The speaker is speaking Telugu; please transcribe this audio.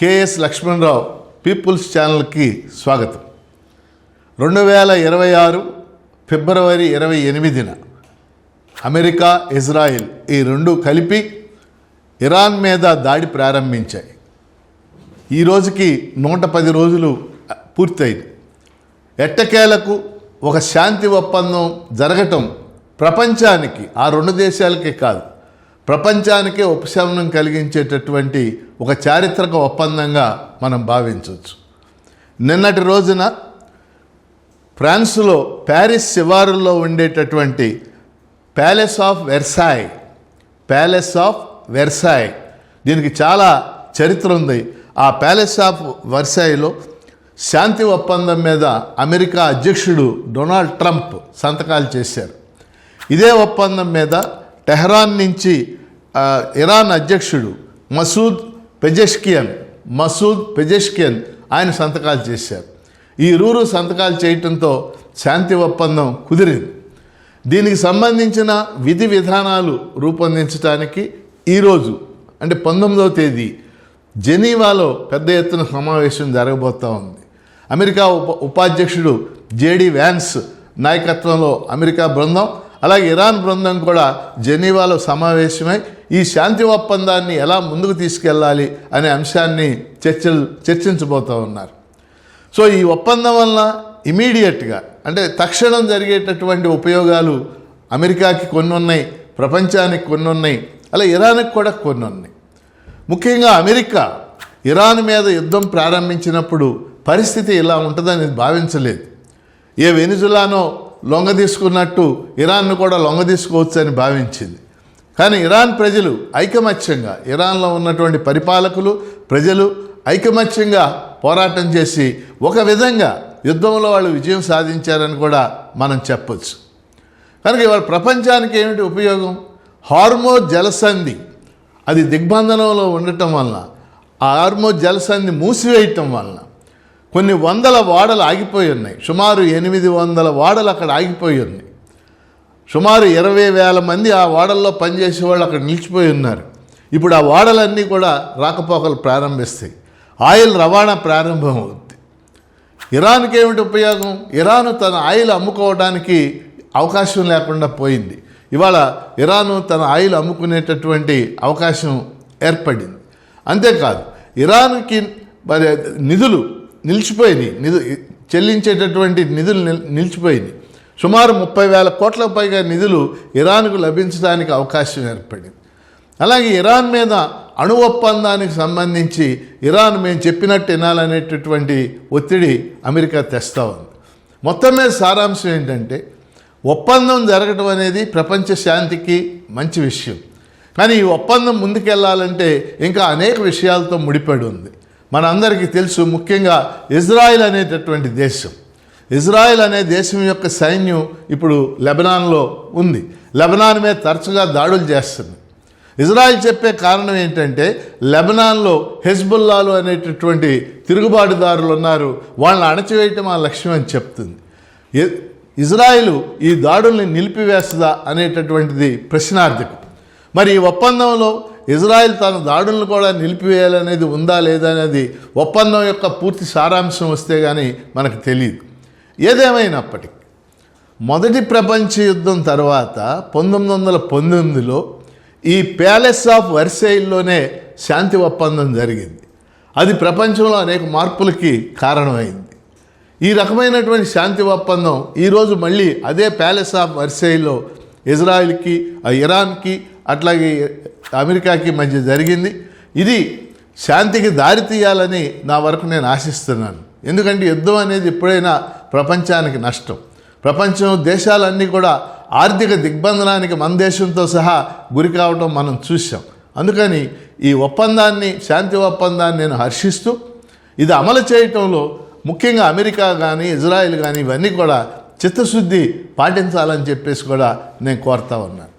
కేఎస్ లక్ష్మణరావు పీపుల్స్ ఛానల్కి స్వాగతం. 2026 ఫిబ్రవరి 28న అమెరికా, ఇజ్రాయిల్ ఈ రెండు కలిపి ఇరాన్ మీద దాడి ప్రారంభించాయి. ఈ రోజుకి 110 రోజులు పూర్తయింది. ఎట్టకేలకు ఒక శాంతి ఒప్పందం జరగటం ప్రపంచానికి, ఆ రెండు దేశాలకే కాదు, ప్రపంచానికే ఉపశమనం కలిగించేటటువంటి ఒక చారిత్రక ఒప్పందంగా మనం భావించవచ్చు. నిన్నటి రోజున ఫ్రాన్స్లో ప్యారిస్ శివారుల్లో ఉండేటటువంటి ప్యాలెస్ ఆఫ్ వెర్సాయ్, దీనికి చాలా చరిత్ర ఉంది. ఆ ప్యాలెస్ ఆఫ్ వెర్సాయ్లో శాంతి ఒప్పందం మీద అమెరికా అధ్యక్షుడు డొనాల్డ్ ట్రంప్ సంతకాలు చేశారు. ఇదే ఒప్పందం మీద టెహ్రాన్ నుంచి ఇరాన్ అధ్యక్షుడు మసూద్ పెజెష్కియన్ ఆయన సంతకాలు చేశారు. ఈ ఇరువురు సంతకాలు చేయటంతో శాంతి ఒప్పందం కుదిరింది. దీనికి సంబంధించిన విధి విధానాలు రూపొందించడానికి ఈరోజు అంటే 19వ తేదీ జెనీవాలో పెద్ద ఎత్తున సమావేశం జరగబోతూ ఉంది. అమెరికా ఉపాధ్యక్షుడు జేడీ వ్యాన్స్ నాయకత్వంలో అమెరికా బృందం, అలాగే ఇరాన్ బృందం కూడా జెనీవాలో సమావేశమై ఈ శాంతి ఒప్పందాన్ని ఎలా ముందుకు తీసుకెళ్ళాలి అనే అంశాన్ని చర్చించబోతూ ఉన్నారు. సో ఈ ఒప్పందం వలన ఇమీడియట్గా అంటే తక్షణం జరిగేటటువంటి ఉపయోగాలు అమెరికాకి కొన్ని ఉన్నాయి, ప్రపంచానికి కొన్ని ఉన్నాయి, అలా ఇరాన్కి కూడా కొన్ని ఉన్నాయి. ముఖ్యంగా అమెరికా ఇరాన్ మీద యుద్ధం ప్రారంభించినప్పుడు పరిస్థితి ఇలా ఉంటుందని భావించలేదు. ఏ వెనిజులానో లొంగ తీసుకున్నట్టు ఇరాన్ను కూడా లొంగ తీసుకోవచ్చు అని భావించింది. కానీ ఇరాన్ ప్రజలు ఐకమత్యంగా, ఇరాన్లో ఉన్నటువంటి పరిపాలకులు, ప్రజలు ఐకమత్యంగా పోరాటం చేసి ఒక విధంగా యుద్ధంలో వాళ్ళు విజయం సాధించారని కూడా మనం చెప్పొచ్చు. కనుక ఇవాళ ప్రపంచానికి ఏమిటి ఉపయోగం? హార్మోజ్ జలసంధి అది దిగ్బంధనంలో ఉండటం వలన, ఆ హార్మోజ్ జలసంధి మూసివేయటం వలన కొన్ని వందల ఓడలు ఆగిపోయి ఉన్నాయి. సుమారు 800 ఓడలు అక్కడ ఆగిపోయి ఉన్నాయి. సుమారు 20,000 మంది ఆ ఓడల్లో పనిచేసే వాళ్ళు అక్కడ నిలిచిపోయి ఉన్నారు. ఇప్పుడు ఆ ఓడలన్నీ కూడా రాకపోకలు ప్రారంభిస్తాయి. ఆయిల్ రవాణా ప్రారంభం అవుతుంది. ఇరాన్కి ఏమిటి ఉపయోగం? ఇరాను తన ఆయిల్ అమ్ముకోవడానికి అవకాశం లేకుండా పోయింది. ఇవాళ ఇరాను తన ఆయిల్ అమ్ముకునేటటువంటి అవకాశం ఏర్పడింది. అంతేకాదు ఇరాన్కి మరి నిధులు నిలిచిపోయినాయి, చెల్లించేటటువంటి నిధులు నిలిచిపోయినాయి. సుమారు 30,000 కోట్లకు పైగా నిధులు ఇరాన్కు లభించడానికి అవకాశం ఏర్పడింది. అలాగే ఇరాన్ మీద అణు ఒప్పందానికి సంబంధించి ఇరాన్ మేము చెప్పినట్టు వినాలనేటటువంటి ఒత్తిడి అమెరికా తెస్తూ ఉంది. మొత్తం మీద సారాంశం ఏంటంటే ఒప్పందం జరగడం అనేది ప్రపంచ శాంతికి మంచి విషయం. కానీ ఈ ఒప్పందం ముందుకెళ్లాలంటే ఇంకా అనేక విషయాలతో ముడిపడి ఉంది. మనందరికీ తెలుసు, ముఖ్యంగా ఇజ్రాయిల్ అనేటటువంటి దేశం, ఇజ్రాయిల్ అనే దేశం యొక్క సైన్యం ఇప్పుడు లెబనాన్లో ఉంది. లెబనాన్ మీద తరచుగా దాడులు చేస్తుంది. ఇజ్రాయిల్ చెప్పే కారణం ఏంటంటే లెబనాన్లో హెజ్బుల్లాలు అనేటటువంటి తిరుగుబాటుదారులు ఉన్నారు, వాళ్ళని అణచివేయటం ఆ లక్ష్యం అని చెప్తుంది. ఇజ్రాయిల్ ఈ దాడుల్ని నిలిపివేస్తుందా అనేటటువంటిది ప్రశ్నార్థకం. మరి ఈ ఒప్పందంలో ఇజ్రాయిల్ తన దాడులను కూడా నిలిపివేయాలనేది ఉందా లేదా అనేది ఒప్పందం యొక్క పూర్తి సారాంశం వస్తే కానీ మనకు తెలియదు. ఏదేమైనప్పటికీ మొదటి ప్రపంచ యుద్ధం తర్వాత 1919లో ఈ ప్యాలెస్ ఆఫ్ వెర్సైల్లోనే శాంతి ఒప్పందం జరిగింది. అది ప్రపంచంలో అనేక మార్పులకి కారణమైంది. ఈ రకమైనటువంటి శాంతి ఒప్పందం ఈరోజు మళ్ళీ అదే ప్యాలెస్ ఆఫ్ వెర్సైల్లో ఇజ్రాయిల్కి, ఇరాన్కి, అట్లాగే అమెరికాకి మధ్య జరిగింది. ఇది శాంతికి దారి తీయాలని నా వరకు నేను ఆశిస్తున్నాను. ఎందుకంటే యుద్ధం అనేది ఎప్పుడైనా ప్రపంచానికి నష్టం. ప్రపంచం దేశాలన్నీ కూడా ఆర్థిక దిగ్బంధనానికి మన దేశంతో సహా గురి కావడం మనం చూసాం. అందుకని ఈ ఒప్పందాన్ని, శాంతి ఒప్పందాన్ని నేను హర్షిస్తూ ఇది అమలు చేయటంలో ముఖ్యంగా అమెరికా కానీ, ఇజ్రాయిల్ కానీ ఇవన్నీ కూడా చిత్తశుద్ధి పాటించాలని చెప్పేసి కూడా నేను కోరుతా ఉన్నాను.